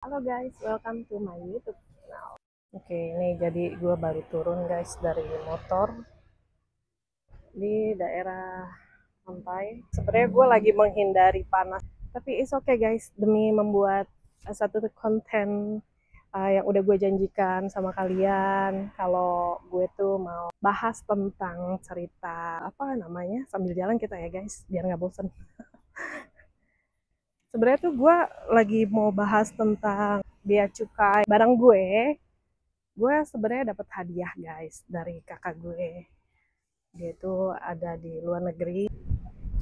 Halo guys, welcome to my YouTube channel. Oke, ini jadi gue baru turun guys dari motor di daerah pantai. Sebenarnya gue lagi menghindari panas, tapi it's okay guys, demi membuat satu konten yang udah gue janjikan sama kalian. Kalau gue tuh mau bahas tentang cerita apa namanya sambil jalan kita ya guys, biar nggak bosen. Sebenarnya tuh gue lagi mau bahas tentang bea cukai barang gue sebenarnya dapat hadiah guys dari kakak gue. Dia itu ada di luar negeri,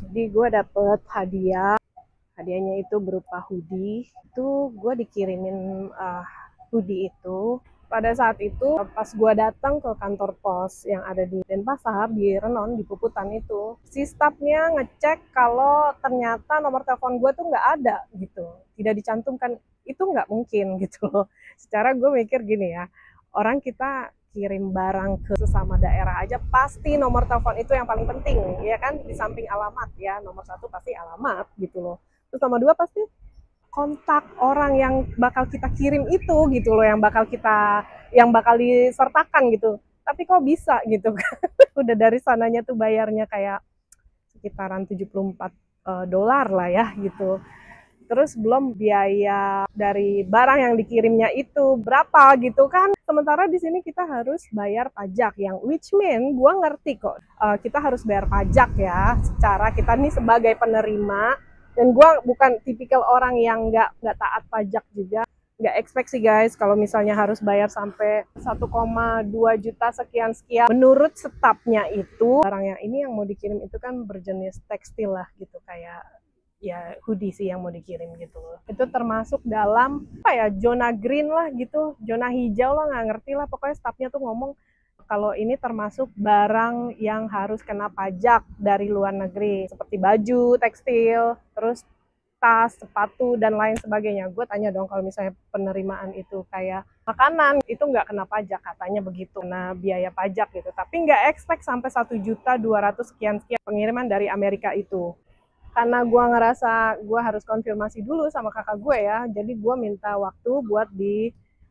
jadi gue dapet hadiahnya itu berupa hoodie. Itu gue dikirimin hoodie itu pada saat itu pas gue datang ke kantor pos yang ada di Denpasar, di Renon, di Puputan itu, si staffnya ngecek kalau ternyata nomor telepon gue tuh nggak ada gitu, tidak dicantumkan. Itu nggak mungkin gitu loh. Secara gue mikir gini ya, orang kita kirim barang ke sesama daerah aja pasti nomor telepon itu yang paling penting ya kan, di samping alamat ya, nomor satu pasti alamat gitu loh. Terus nomor dua pasti kontak orang yang bakal kita kirim itu gitu loh, yang bakal disertakan gitu. Tapi kok bisa gitu kan? Udah dari sananya tuh bayarnya kayak sekitaran 74 dolar lah ya gitu. Terus belum biaya dari barang yang dikirimnya itu berapa gitu kan. Sementara di sini kita harus bayar pajak, yang which mean gue ngerti kok, kita harus bayar pajak ya, secara kita nih sebagai penerima. Dan gue bukan tipikal orang yang nggak taat pajak juga. Nggak expect sih guys kalau misalnya harus bayar sampai 1,2 juta sekian-sekian. Menurut stafnya itu, barang yang ini yang mau dikirim itu kan berjenis tekstil lah gitu, kayak ya hoodie sih yang mau dikirim gitu. Itu termasuk dalam apa ya, zona green lah gitu, zona hijau lah, nggak ngerti lah. Pokoknya stafnya tuh ngomong kalau ini termasuk barang yang harus kena pajak dari luar negeri, seperti baju, tekstil, terus tas, sepatu, dan lain sebagainya. Gue tanya dong, kalau misalnya penerimaan itu kayak makanan, itu nggak kena pajak, katanya begitu. Nah, biaya pajak gitu. Tapi nggak expect sampai 1.200.000 sekian-sekian pengiriman dari Amerika itu. Karena gue ngerasa gue harus konfirmasi dulu sama kakak gue ya, jadi gue minta waktu buat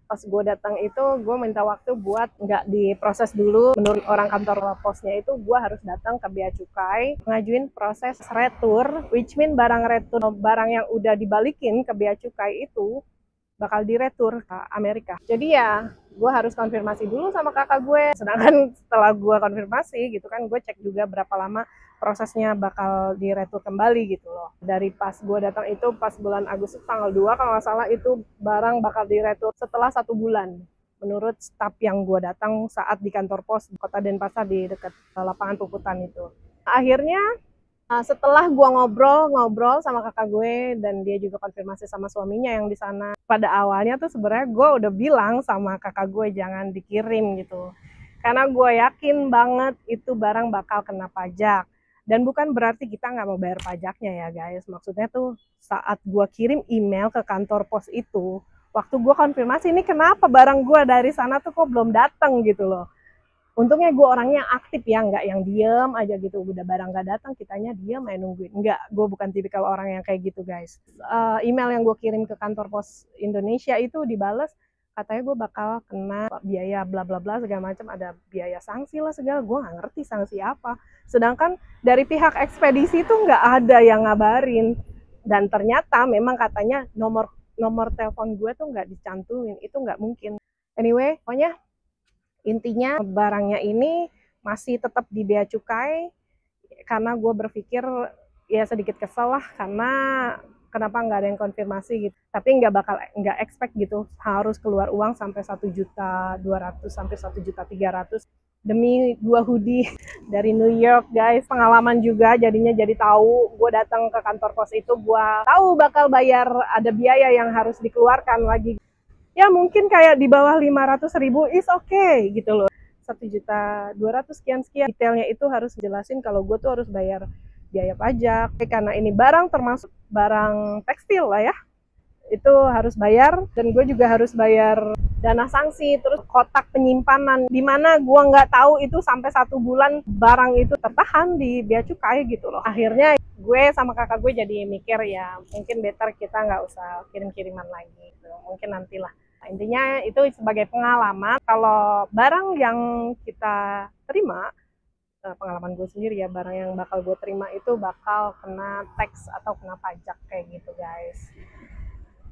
pas gue datang itu, gue minta waktu buat nggak diproses dulu. Menurut orang kantor posnya itu, gue harus datang ke bea cukai, ngajuin proses retur, which mean barang yang udah dibalikin ke bea cukai itu bakal diretur ke Amerika. Jadi ya gue harus konfirmasi dulu sama kakak gue. Sedangkan setelah gue konfirmasi gitu kan, gue cek juga berapa lama prosesnya bakal diretur kembali gitu loh. Dari pas gue datang itu pas bulan Agustus tanggal 2 kalau nggak salah, itu barang bakal diretur setelah 1 bulan. Menurut staf yang gue datang saat di kantor pos di kota Denpasar di dekat lapangan Puputan itu. Akhirnya setelah gue ngobrol sama kakak gue, dan dia juga konfirmasi sama suaminya yang di sana. Pada awalnya tuh sebenarnya gue udah bilang sama kakak gue jangan dikirim gitu. Karena gue yakin banget itu barang bakal kena pajak. Dan bukan berarti kita nggak mau bayar pajaknya ya guys. Maksudnya tuh saat gue kirim email ke kantor pos itu, waktu gue konfirmasi ini kenapa barang gue dari sana tuh kok belum datang gitu loh. Untungnya gue orangnya aktif ya, nggak yang diem aja gitu, udah barang nggak datang kitanya diem aja nungguin. Nggak, gue bukan tipikal orang yang kayak gitu guys. Email yang gue kirim ke kantor pos Indonesia itu dibales, katanya gue bakal kena biaya bla bla bla segala macam, ada biaya sanksi lah segala. Gue nggak ngerti sanksi apa. Sedangkan dari pihak ekspedisi itu nggak ada yang ngabarin. Dan ternyata memang katanya nomor telepon gue tuh nggak dicantumin, itu nggak mungkin. Anyway, pokoknya intinya barangnya ini masih tetap di bea cukai, karena gue berpikir ya sedikit kesel lah, karena kenapa nggak ada yang konfirmasi gitu. Tapi nggak expect gitu harus keluar uang sampai 1.200.000 sampai 1.300.000 demi 2 hoodie dari New York guys. Pengalaman juga jadinya, jadi tahu gue datang ke kantor pos itu, gue tahu bakal bayar, ada biaya yang harus dikeluarkan lagi. Ya mungkin kayak di bawah 500.000 is okay gitu loh. 1.200.000 sekian detailnya itu harus jelasin kalau gue tuh harus bayar biaya pajak. Karena ini barang termasuk barang tekstil lah ya, itu harus bayar. Dan gue juga harus bayar dana sanksi, terus kotak penyimpanan, dimana gue nggak tahu itu sampai 1 bulan barang itu tertahan di bea cukai gitu loh. Akhirnya gue sama kakak gue jadi mikir ya mungkin better kita nggak usah kirim-kiriman lagi gitu. Mungkin nantilah. Nah, intinya itu sebagai pengalaman, kalau barang yang kita terima, pengalaman gue sendiri ya, barang yang bakal gue terima itu bakal kena tax atau kena pajak kayak gitu guys.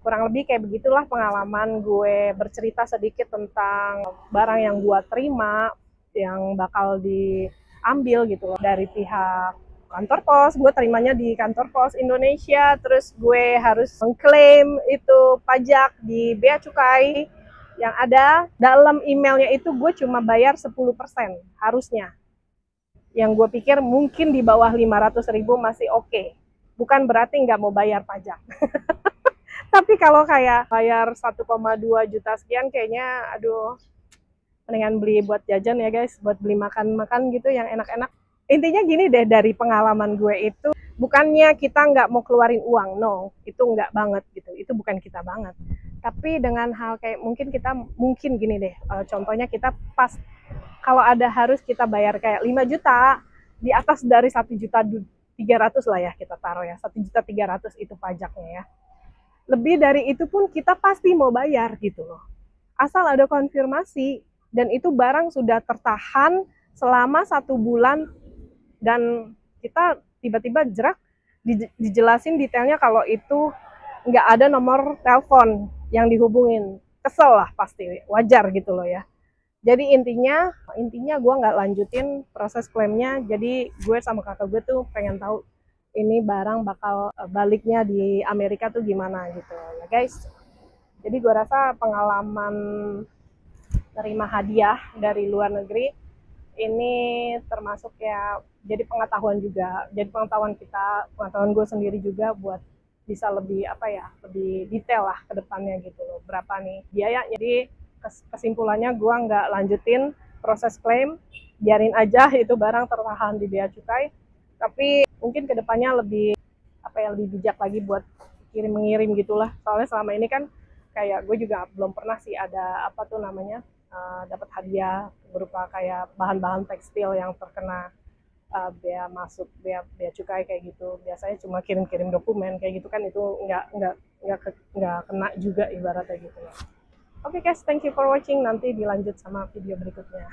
Kurang lebih kayak begitulah pengalaman gue bercerita sedikit tentang barang yang gue terima yang bakal diambil gitu loh dari pihak kantor pos. Gue terimanya di kantor pos Indonesia, terus gue harus mengklaim itu pajak di bea cukai. Yang ada dalam emailnya itu gue cuma bayar 10% harusnya, yang gue pikir mungkin di bawah 500.000 masih oke. Bukan berarti nggak mau bayar pajak. Tapi kalau kayak bayar 1,2 juta sekian kayaknya aduh, mendingan beli buat jajan ya guys, buat beli makan-makan gitu yang enak-enak. Intinya gini deh, dari pengalaman gue itu bukannya kita nggak mau keluarin uang, no, itu nggak banget gitu, itu bukan kita banget. Tapi dengan hal kayak mungkin gini deh, contohnya kita pas kalau ada harus kita bayar kayak 5 juta, di atas dari 1.300.000 lah ya kita taruh ya, 1.300.000 itu pajaknya ya. Lebih dari itu pun kita pasti mau bayar gitu loh. Asal ada konfirmasi dan itu barang sudah tertahan selama 1 bulan dan kita tiba-tiba jerak dijelasin detailnya kalau itu nggak ada nomor telepon yang dihubungin. Kesel lah pasti, wajar gitu loh ya. Jadi intinya gue nggak lanjutin proses klaimnya. Jadi gue sama kakak gue tuh pengen tahu ini barang bakal baliknya di Amerika tuh gimana gitu ya guys. Jadi gue rasa pengalaman terima hadiah dari luar negeri ini termasuk ya jadi pengetahuan juga. Jadi pengetahuan gue sendiri juga buat bisa lebih lebih detail lah ke depannya gitu loh. Berapa nih biaya. Jadi kesimpulannya gue nggak lanjutin proses klaim, biarin aja itu barang tertahan di bea cukai. Tapi mungkin kedepannya lebih bijak lagi buat mengirim gitulah. Soalnya selama ini kan kayak gue juga belum pernah sih ada dapat hadiah berupa kayak bahan-bahan tekstil yang terkena bea cukai kayak gitu. Biasanya cuma kirim-kirim dokumen kayak gitu kan, itu nggak kena juga ibaratnya gitu ya. Oke guys, thank you for watching. Nanti dilanjut sama video berikutnya.